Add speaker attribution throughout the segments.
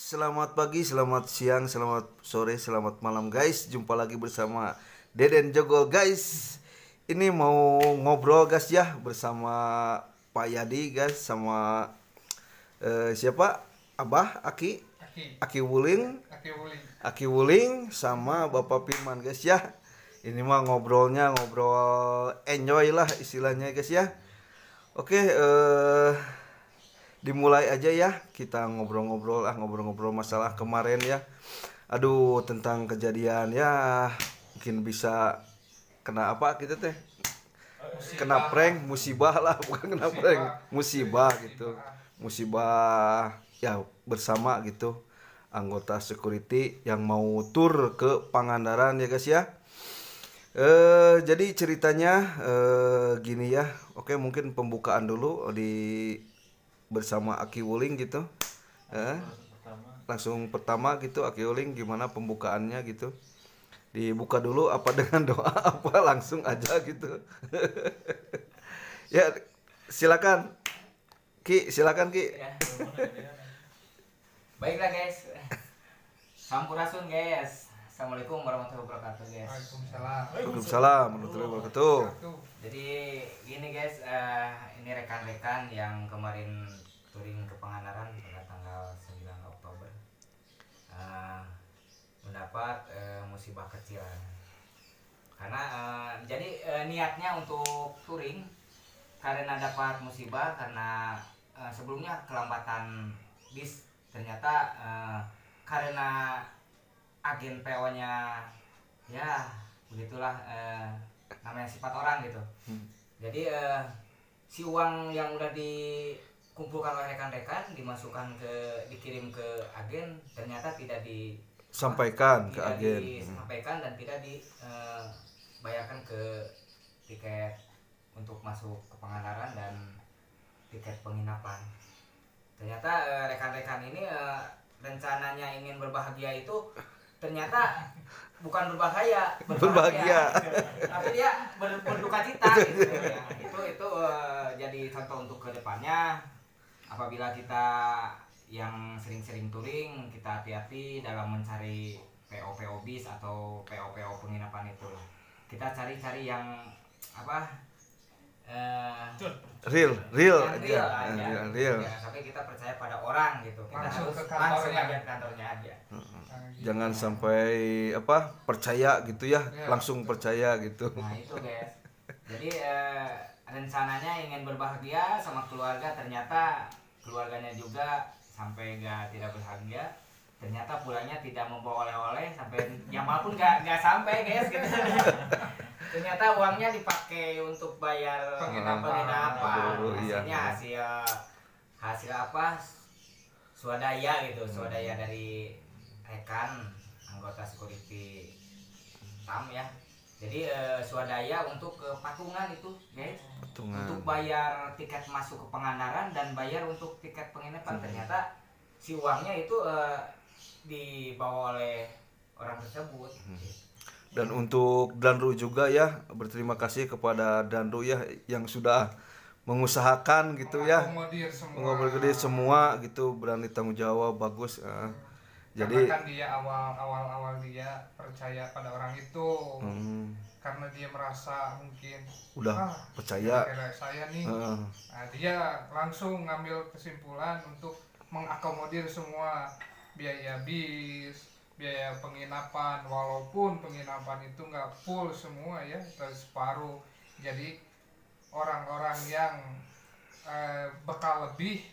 Speaker 1: Selamat pagi, selamat siang, selamat sore, selamat malam guys. Jumpa lagi bersama Deden Jogol guys. Ini mau ngobrol guys ya bersama Pak Yadi guys sama siapa? Abah, Aki Wuling, Aki Wuling sama Bapak Firman guys ya. Ini mah ngobrol enjoy lah istilahnya guys ya. Oke, dimulai aja ya, kita ngobrol-ngobrol masalah kemarin ya. Aduh, tentang kejadian ya, mungkin bisa kena apa kita teh, kena prank, musibah lah, bukan kena prank, musibah gitu, musibah ya bersama gitu, anggota security yang mau tur ke Pangandaran ya guys ya. Jadi ceritanya gini ya. Oke, mungkin pembukaan dulu bersama Aki Wuling gitu. Langsung pertama gitu Aki Wuling, gimana pembukaannya gitu. Dibuka dulu apa dengan doa apa langsung aja gitu. Ya, silakan silakan Ki.
Speaker 2: Baiklah guys, sampurasun guys. Assalamualaikum warahmatullahi wabarakatuh guys.
Speaker 1: Waalaikumsalam warahmatullahi wabarakatuh.
Speaker 2: Jadi gini guys, ini rekan-rekan yang kemarin touring ke Pangandaran pada tanggal 9 Oktober mendapat musibah kecil. Karena jadi niatnya untuk touring karena dapat musibah karena sebelumnya kelambatan bis, ternyata karena agen PO-nya ya begitulah, namanya sifat orang gitu. Jadi si uang yang udah dikumpulkan oleh rekan-rekan dikirim ke agen, ternyata tidak
Speaker 1: Sampaikan ke agen.
Speaker 2: disampaikan dan tidak dibayarkan ke tiket untuk masuk ke Pangandaran dan tiket penginapan. Ternyata rekan-rekan ini rencananya ingin berbahagia itu ternyata bukan berbahagia, tapi dia berduka cita gitu ya. Itu jadi contoh untuk kedepannya. Apabila kita yang sering-sering touring, kita hati-hati dalam mencari PO bis atau PO penginapan itu. Kita cari yang apa?
Speaker 1: Real aja.
Speaker 2: Jangan sampai kita percaya pada orang gitu. Kita
Speaker 3: Langsung
Speaker 2: harus
Speaker 3: ke kantornya.
Speaker 2: aja ke kantornya aja.
Speaker 1: Jangan sampai percaya gitu ya, langsung percaya gitu.
Speaker 2: Nah itu guys. Jadi rencananya ingin berbahagia sama keluarga, ternyata keluarganya juga sampai tidak berbahagia. Ternyata pulangnya tidak membawa oleh-oleh, sampai Jamal pun nggak sampai guys gitu. Ternyata uangnya dipakai untuk bayar penginapan. Hasilnya hasil apa? Swadaya gitu, swadaya dari rekan anggota security TAM ya. Jadi swadaya untuk patungan itu guys. Untuk bayar tiket masuk ke Pangandaran dan bayar untuk tiket penginapan. Ternyata si uangnya itu dibawa oleh orang tersebut.
Speaker 1: Dan untuk Danru juga ya, berterima kasih kepada Danru ya yang sudah mengusahakan gitu ya, mengakomodir semua gitu, berani tanggung jawab, bagus.
Speaker 3: Jadi kan dia awal dia percaya pada orang itu, karena dia merasa mungkin
Speaker 1: udah percaya
Speaker 3: saya nih. Dia langsung ngambil kesimpulan untuk mengakomodir semua biaya bis, biaya penginapan, walaupun penginapan itu nggak full semua ya, separuh. Jadi orang-orang yang bekal lebih,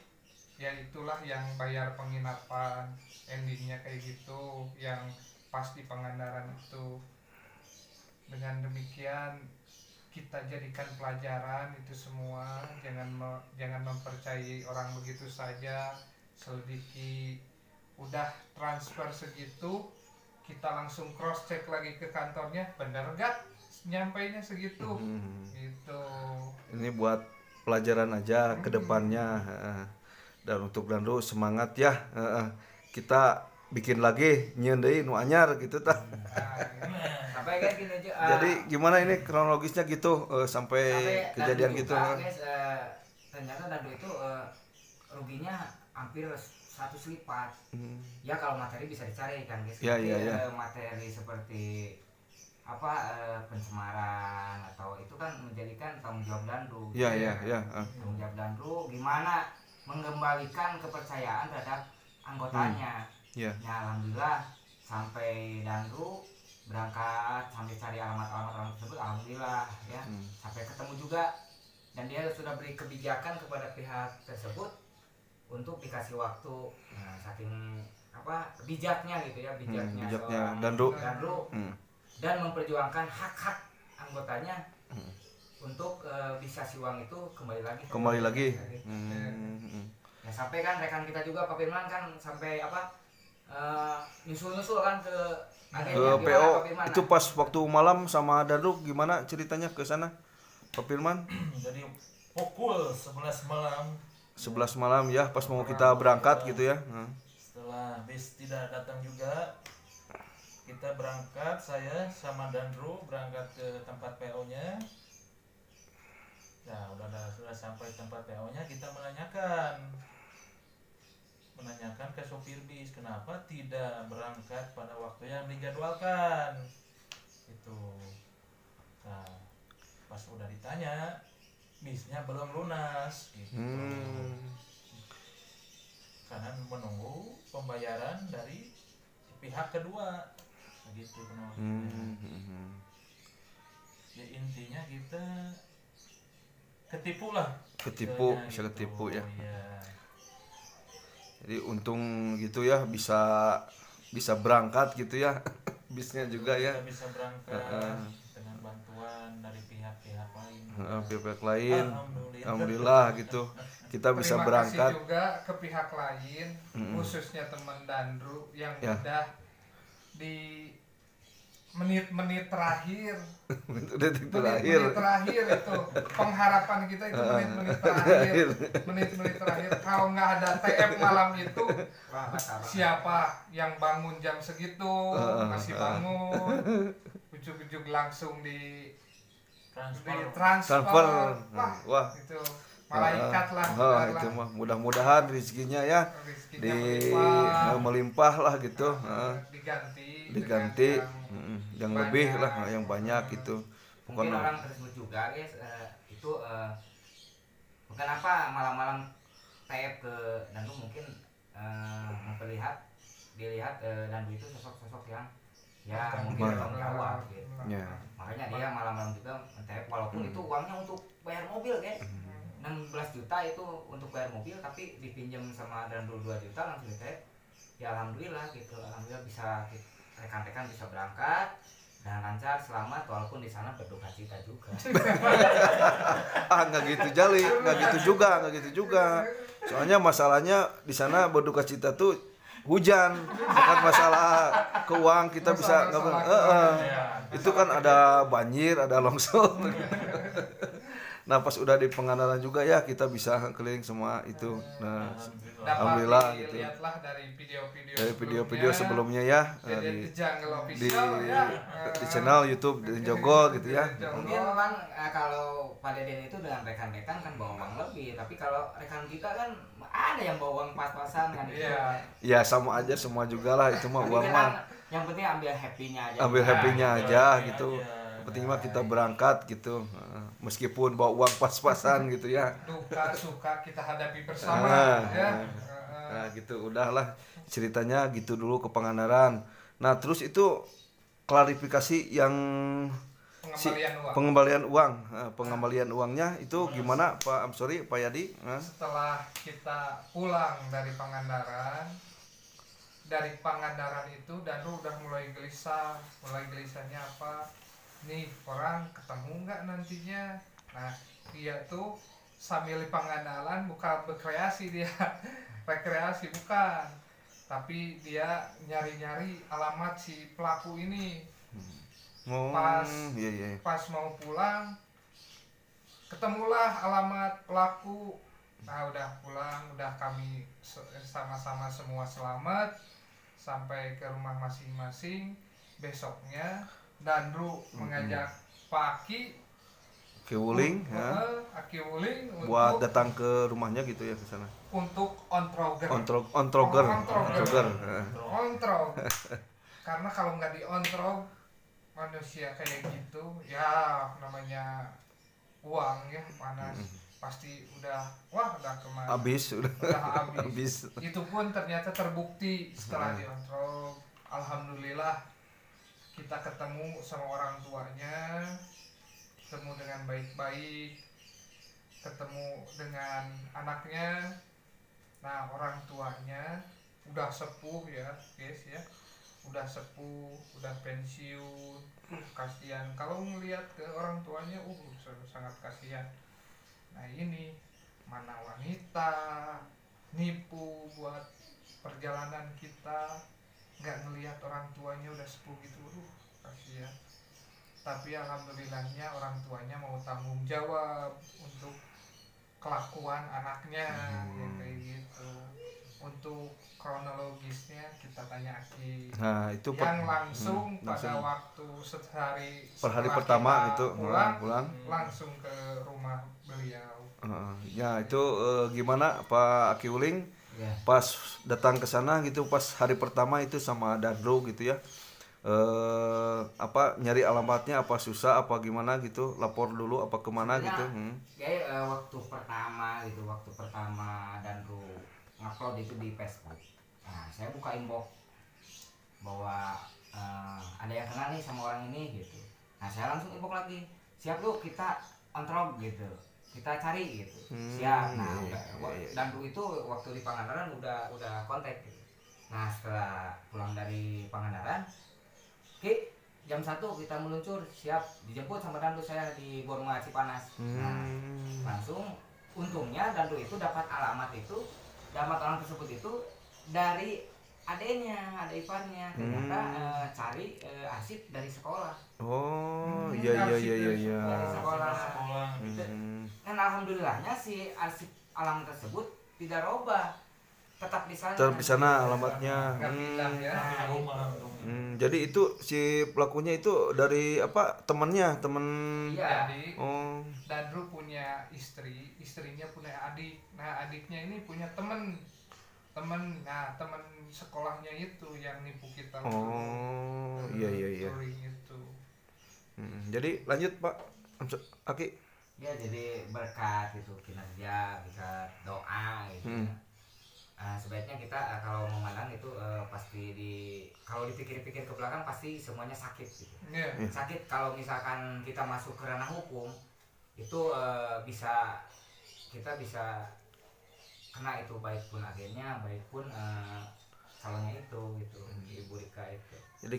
Speaker 3: ya itulah yang bayar penginapan. Endingnya kayak gitu, yang pas di Pangandaran itu. Dengan demikian kita jadikan pelajaran itu semua, jangan mempercayai orang begitu saja. Selidiki, udah transfer segitu, kita langsung cross check lagi ke kantornya, bener gak nyampainya segitu. Gitu. Ini
Speaker 1: buat pelajaran aja ke depannya. Dan untuk Danru semangat ya. Kita bikin lagi nyendei nu anyar gitu tah. Jadi gimana ini kronologisnya gitu sampai kejadian gitu.
Speaker 2: Guys, ternyata Danru itu ruginya hampir 1 100 lipat. Ya kalau materi bisa dicari kan guys.
Speaker 1: Ya, ya.
Speaker 2: Materi seperti pencemaran atau itu kan menjadikan tanggung jawab Danru.
Speaker 1: Ya.
Speaker 2: Tanggung jawab Danru gimana mengembalikan kepercayaan terhadap anggotanya. Ya alhamdulillah sampai Danru berangkat sampai cari alamat-alamat orang tersebut, alhamdulillah ya sampai ketemu juga, dan dia sudah beri kebijakan kepada pihak tersebut untuk dikasih waktu. Nah, saking bijaknya gitu ya, bijaknya
Speaker 1: Danru
Speaker 2: dan memperjuangkan hak-hak anggotanya untuk bisa siwang itu kembali lagi. Ya sampai kan rekan kita juga Pak Firman kan sampai nyusul kan ke
Speaker 1: PO itu pas waktu malam sama Danru gimana ceritanya ke sana Pak Firman?
Speaker 4: Jadi pukul 11 malam.
Speaker 1: 11 malam ya pas mau kita berangkat gitu ya.
Speaker 4: Setelah bis tidak datang juga, kita berangkat, saya sama Danru berangkat ke tempat PO-nya. Nah, sudah sampai tempat PO-nya, kita menanyakan ke sopir bis kenapa tidak berangkat pada waktu yang dijadwalkan. Itu. Nah, pas udah ditanya, bisnya belum lunas gitu. Karena menunggu pembayaran dari pihak kedua. Begitu ya, intinya kita ketipu
Speaker 1: bisa ketipu ya.
Speaker 4: Ya.
Speaker 1: Jadi untung gitu ya bisa berangkat gitu ya bisnya juga ya.
Speaker 4: Kita bisa berangkat dengan bantuan dari pihak-pihak lain.
Speaker 1: Pihak lain, alhamdulillah gitu kita bisa berangkat.
Speaker 3: Terima kasih juga ke pihak lain, khususnya teman Danru yang udah di menit-menit terakhir menit terakhir itu pengharapan kita itu menit-menit terakhir kalau nggak ada TF malam itu siapa yang bangun jam segitu masih bangun ujug-ujug langsung di transfer. Wah itu malaikat lah
Speaker 1: itu mah mudah-mudahan rezekinya ya melimpah lah gitu, diganti yang lebih lah, yang banyak gitu.
Speaker 2: Mungkin orang tersebut juga guys itu bukan malam-malam TF ke Dandu mungkin dilihat Dandu itu sosok-sosok yang mungkin bertanggung jawab gitu. Makanya dia malam-malam juga TF walaupun itu uangnya untuk bayar mobil guys. 16 juta itu untuk bayar mobil, tapi dipinjam sama Dandu 2 juta langsung di-TF. Ya alhamdulillah gitu, alhamdulillah bisa rekan-rekan bisa berangkat dan lancar selamat walaupun di sana berduka cita juga.
Speaker 1: Nggak gitu Jali, nggak gitu juga. Soalnya masalahnya di sana berduka cita tuh hujan, bukan masalah keuangan kita bisa itu kan ada banjir, ada longsor. Nah pas udah di Pangandaran juga ya kita bisa keliling semua itu. Nah alhamdulillah gitu.
Speaker 3: Lihatlah dari
Speaker 1: video-video sebelumnya ya di channel YouTube di Jogol gitu ya.
Speaker 2: Mungkin memang kalau Pak Deden itu dengan rekan-rekan kan bawa uang lebih, tapi kalau rekan kita kan ada yang bawa uang pas-pasan kan gitu.
Speaker 1: Ya sama aja semua juga lah itu mah uang mah.
Speaker 2: Yang penting ambil happy-nya aja.
Speaker 1: Ambil happy-nya aja gitu. Penting mah kita berangkat gitu, meskipun bawa uang pas-pasan gitu ya.
Speaker 3: Duka suka kita hadapi bersama ya.
Speaker 1: Nah gitu udahlah ceritanya gitu dulu ke Pangandaran. Nah terus itu klarifikasi yang pengembalian uangnya itu gimana Pak Pak Yadi?
Speaker 3: Setelah kita pulang dari Pangandaran itu Danru udah mulai gelisahnya apa? Nih orang ketemu nggak nantinya. Nah dia tuh sambil di Pangandaran bukan rekreasi bukan, tapi dia nyari-nyari alamat si pelaku ini. Pas mau pulang ketemulah alamat pelaku. Nah udah pulang, udah kami sama-sama semua selamat sampai ke rumah masing-masing. Besoknya Danru mengajak Pak Aki
Speaker 1: Ki Wuling ya.
Speaker 3: Aki Wuling
Speaker 1: Buat
Speaker 3: untuk
Speaker 1: datang ke rumahnya gitu ya ke sana.
Speaker 3: ontroger.
Speaker 1: Ontroger.
Speaker 3: Ontrog. Karena kalau nggak diontrog manusia kayak gitu ya namanya uang ya panas pasti udah kemana
Speaker 1: Habis udah
Speaker 3: habis.
Speaker 1: habis.
Speaker 3: Itu pun ternyata terbukti setelah diontrog. Alhamdulillah kita ketemu sama orang tuanya, ketemu dengan baik-baik, ketemu dengan anaknya. Nah orang tuanya udah sepuh ya guys ya, udah sepuh, udah pensiun. Kasihan kalau ngelihat ke orang tuanya, sangat kasihan. Nah ini mana wanita nipu buat perjalanan kita, nggak ngelihat orang tuanya udah sepuh gitu, kasihan. Tapi alhamdulillahnya orang tuanya mau tanggung jawab untuk kelakuan anaknya yang kayak gitu. Untuk kronologisnya kita tanya Aki
Speaker 1: Nah, itu
Speaker 3: yang langsung pada
Speaker 1: langsung.
Speaker 3: waktu sehari
Speaker 1: Per hari
Speaker 3: setelah
Speaker 1: pertama
Speaker 3: kita
Speaker 1: itu pulang.
Speaker 3: langsung ke rumah beliau.
Speaker 1: Ya itu gimana Pak Aki Wuling
Speaker 2: Ya.
Speaker 1: pas datang ke sana gitu pas hari pertama itu sama Dandro gitu ya, apa nyari alamatnya apa susah apa gimana gitu, lapor dulu apa kemana gitu.
Speaker 2: Kayak waktu pertama Dandro ngupload itu di Facebook. Nah saya buka inbox bahwa ada yang kenal nih sama orang ini gitu. Nah saya langsung inbox lagi, siap lu kita ontrog gitu, kita cari gitu. Siap. Nah Dandro itu waktu di Pangandaran udah kontak gitu. Nah setelah pulang dari Pangandaran, jam 1 kita meluncur, siap dijemput sama Dandro saya di Borma Cipanas. Nah langsung untungnya Dandro itu dapat alamat orang tersebut itu dari adenya, ada iparnya. Ternyata cari arsip dari sekolah.
Speaker 1: Oh iya.
Speaker 2: Dari sekolah.
Speaker 4: Gitu.
Speaker 2: Dan alhamdulillahnya si arsip alamat tersebut tidak robah, tetap di sana.
Speaker 1: Tetap di sana alamatnya.
Speaker 3: Nggak pindah ya.
Speaker 1: Jadi itu si pelakunya itu dari apa temen.
Speaker 2: Iya.
Speaker 3: Jadi Dandro punya istri, istrinya punya adik. Nah adiknya ini punya temen. Nah temen sekolahnya itu yang nipu kita.
Speaker 1: Iya.
Speaker 3: Itu.
Speaker 1: Jadi lanjut Pak Aki.
Speaker 2: Ya jadi berkat itu kinerja, berkat doa gitu. Sebaiknya kita kalau memandang itu pasti kalau dipikir-pikir ke belakang pasti semuanya sakit gitu. Sakit kalau misalkan kita masuk ke ranah hukum itu kita bisa kena itu, baik pun agennya, baik pun calonnya itu gitu, Ibu Rika itu.
Speaker 1: Jadi